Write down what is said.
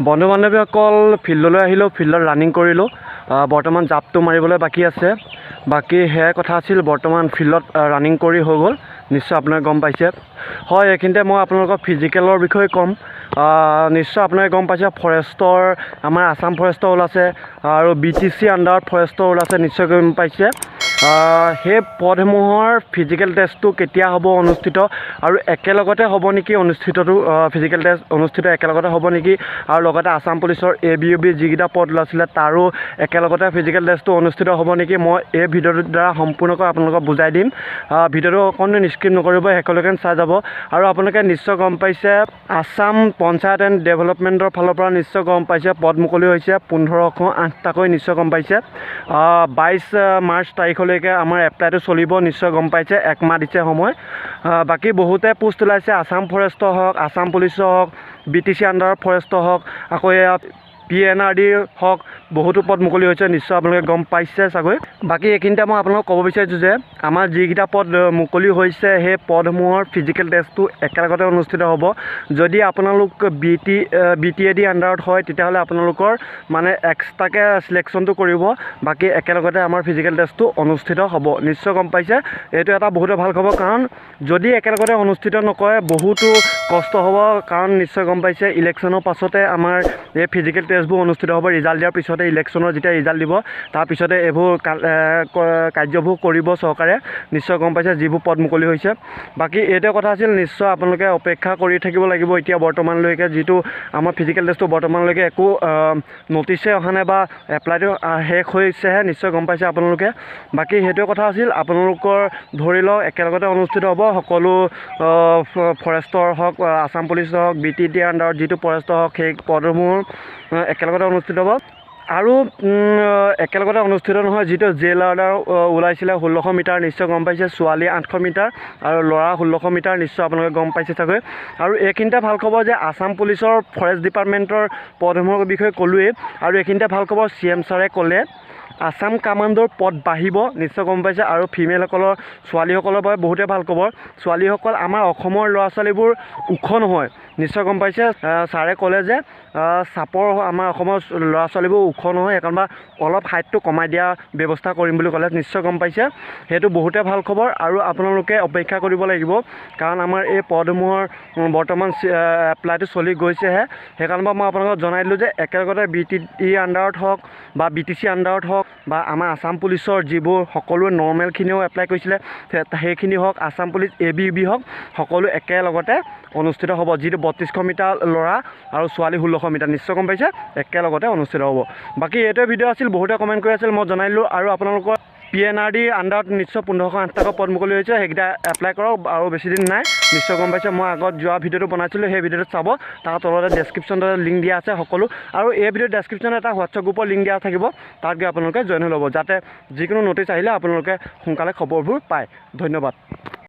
বন্ধু বান্ধৱীসকল ফিল্ডলৈ আহিলোঁ, ফিল্ডত ৰানিং কৰিলোঁ। বৰ্তমান জাপটো মাৰিবলৈ বাকী আছে। বাকী সেয়াই কথা আছিল। বৰ্তমান ফিল্ডত ৰানিং কৰি হৈ গ'ল, নিশ্চয় আপোনালোকে গম পাইছে। হয়, এইখিনিতে মই আপোনালোকক ফিজিকেলৰ বিষয়ে ক'ম। নিশ্চয় আপোনালোকে গম পাইছে, ফৰেষ্টৰ আমাৰ আছাম ফৰেষ্টৰ ওলাইছে আৰু BTC আণ্ডাৰত ফৰেষ্টৰ ওলাইছে, নিশ্চয় গম পাইছে। সেই পদসমূহৰ ফিজিকেল টেষ্টটো কেতিয়া হ'ব অনুষ্ঠিত আৰু একেলগতে হ'ব নেকি অনুষ্ঠিতটো, ফিজিকেল টেষ্ট অনুষ্ঠিত একেলগতে হ'ব নেকি, আৰু লগতে আছাম পুলিচৰ ABUB যিকেইটা পদ ওলাইছিলে তাৰো একেলগতে ফিজিকেল টেষ্টটো অনুষ্ঠিত হ'ব নেকি, মই এই ভিডিঅ'টোৰ দ্বাৰা সম্পূৰ্ণকৈ আপোনালোকক বুজাই দিম। ভিডিঅ'টো অকণমান স্কিপ নকৰিব, শেষলৈকে চাই যাব। আৰু আপোনালোকে নিশ্চয় গম পাইছে, আছাম পঞ্চায়ত এণ্ড ডেভেলপমেণ্টৰ ফালৰ পৰা নিশ্চয় গম পাইছে পদ মুকলি হৈছে 1508টাকৈ, নিশ্চয় গম পাইছে। 22 মাৰ্চ তাৰিখলৈকে আমাৰ এপ্লাইটো চলিব, নিশ্চয় গম পাইছে। 1 মাহ দিছে সময়। বাকী বহুতে পোষ্ট ওলাইছে, আছাম ফৰেষ্টৰ হওক, আছাম পুলিচৰ হওক, BTC আণ্ডাৰৰ ফৰেষ্টৰ হওক, আকৌ এয়া PNRDৰ হওক, বহুতো পদ মুকলি হৈছে, নিশ্চয় আপোনালোকে গম পাইছে চাগৈ। বাকী এইখিনিতে মই আপোনালোকক ক'ব বিচাৰিছোঁ যে আমাৰ যিকেইটা পদ মুকলি হৈছে সেই পদসমূহৰ ফিজিকেল টেষ্টটো একেলগতে অনুষ্ঠিত হ'ব। যদি আপোনালোক BTAD আণ্ডাৰত হয় তেতিয়াহ'লে আপোনালোকৰ মানে এক্সট্ৰাকৈ চিলেকশ্যনটো কৰিব, বাকী একেলগতে আমাৰ ফিজিকেল টেষ্টটো অনুষ্ঠিত হ'ব, নিশ্চয় গম পাইছে। এইটো এটা বহুতো ভাল খবৰ, কাৰণ যদি একেলগতে অনুষ্ঠিত নকৰে বহুতো কষ্ট হ'ব, কাৰণ নিশ্চয় গম পাইছে ইলেকশ্যনৰ পাছতে আমাৰ এই ফিজিকেল টেষ্টবোৰ অনুষ্ঠিত হ'ব। ৰিজাল্ট দিয়াৰ পিছতে, ইলেকশ্যনৰ যেতিয়া ৰিজাল্ট দিব তাৰপিছতে এইবোৰ কাৰ্যবোৰ কৰিব চৰকাৰে, নিশ্চয় গম পাইছে যিবোৰ পদ মুকলি হৈছে। বাকী এইটোৱে কথা আছিল, নিশ্চয় আপোনালোকে অপেক্ষা কৰি থাকিব লাগিব। এতিয়া বৰ্তমানলৈকে যিটো আমাৰ ফিজিকেল টেষ্টটো বৰ্তমানলৈকে একো নটিছে অহা নাই বা এপ্লাইটো শেষ হৈছেহে, নিশ্চয় গম পাইছে আপোনালোকে। বাকী সেইটোৱে কথা আছিল, আপোনালোকৰ ধৰি লওক একেলগতে অনুষ্ঠিত হ'ব সকলো ফৰেষ্টৰ হওক, আছাম পুলিচৰ হওক, BTAD আণ্ডাৰত যিটো ফৰেষ্টৰ হওক, সেই পদসমূহ একেলগতে অনুষ্ঠিত হ'ব। আৰু একেলগতে অনুষ্ঠিত নহয়, যিটো জেল অৰ্ডাৰ ওলাইছিলে 1600 মিটাৰ, নিশ্চয় গম পাইছে। ছোৱালী 800 মিটাৰ আৰু ল'ৰা 1600 মিটাৰ, নিশ্চয় আপোনালোকে গম পাইছে চাগৈ। আৰু এইখিনিতে ভাল খবৰ যে আছাম পুলিচৰ ফৰেষ্ট ডিপাৰ্টমেণ্টৰ পদসমূহৰ বিষয়ে ক'লোৱেই। আৰু এইখিনিতে ভাল খবৰ, CM ছাৰে ক'লে আছাম কামাণ্ডোৰ পদ বাঢ়িব, নিশ্চয় গম পাইছে। আৰু ফিমেলসকলৰ, ছোৱালীসকলৰ বাবে বহুতেই ভাল খবৰ। ছোৱালীসকল আমাৰ অসমৰ ল'ৰা ছোৱালীবোৰ ওখ নহয়, নিশ্চয় গম পাইছে। ছাৰে ক'লে যে চাপৰ আমাৰ অসমৰ ল'ৰা ছোৱালীবোৰ ওখ নহয়, সেইকাৰণে অলপ হাইটটো কমাই দিয়া ব্যৱস্থা কৰিম বুলি ক'লে, নিশ্চয় গম পাইছে। সেইটো বহুতেই ভাল খবৰ। আৰু আপোনালোকে অপেক্ষা কৰিব লাগিব, কাৰণ আমাৰ এই পদসমূহৰ বৰ্তমান এপ্লাইটো চলি গৈছেহে। সেইকাৰণে মই আপোনালোকক জনাই দিলোঁ যে একেলগতে BTD আণ্ডাৰত হওক বা BTC আণ্ডাৰত হওক বা আমাৰ আছাম পুলিচৰ যিবোৰ সকলোৱে নৰ্মেলখিনিও এপ্লাই কৰিছিলে সেইখিনি হওক, আছাম পুলিচ ABUB হওক, সকলো একেলগতে অনুষ্ঠিত হ'ব। যিটো 3200 মিটাৰ ল'ৰা আৰু ছোৱালী 1600 মিটাৰ, নিশ্চয় গম পাইছে, একেলগতে অনুষ্ঠিত হ'ব। বাকী এইটোৱে ভিডিঅ' আছিল, বহুতে কমেণ্ট কৰি আছিল, মই জনাই দিলোঁ। আৰু আপোনালোকৰ PNRD আণ্ডাৰত নিশ্চয় 1508টাকৈ পদ মুকলি হৈছে, সেইকেইটা এপ্লাই কৰক, আৰু বেছি দিন নাই, নিশ্চয় গম পাইছে। মই আগত যোৱা ভিডিঅ'টো বনাইছিলোঁ, সেই ভিডিঅ'টো চাব, তাৰ তলতে ডেছক্ৰিপশ্যনতে লিংক দিয়া আছে সকলো। আৰু এই ভিডিঅ'ৰ ডেছক্ৰিপশ্যনত এটা হোৱাটছআপ গ্ৰুপৰ লিংক দিয়া থাকিব, তাত গৈ আপোনালোকে জইন হৈ ল'ব, যাতে যিকোনো ন'টিছ আহিলে আপোনালোকে সোনকালে খবৰবোৰ পায়। ধন্যবাদ।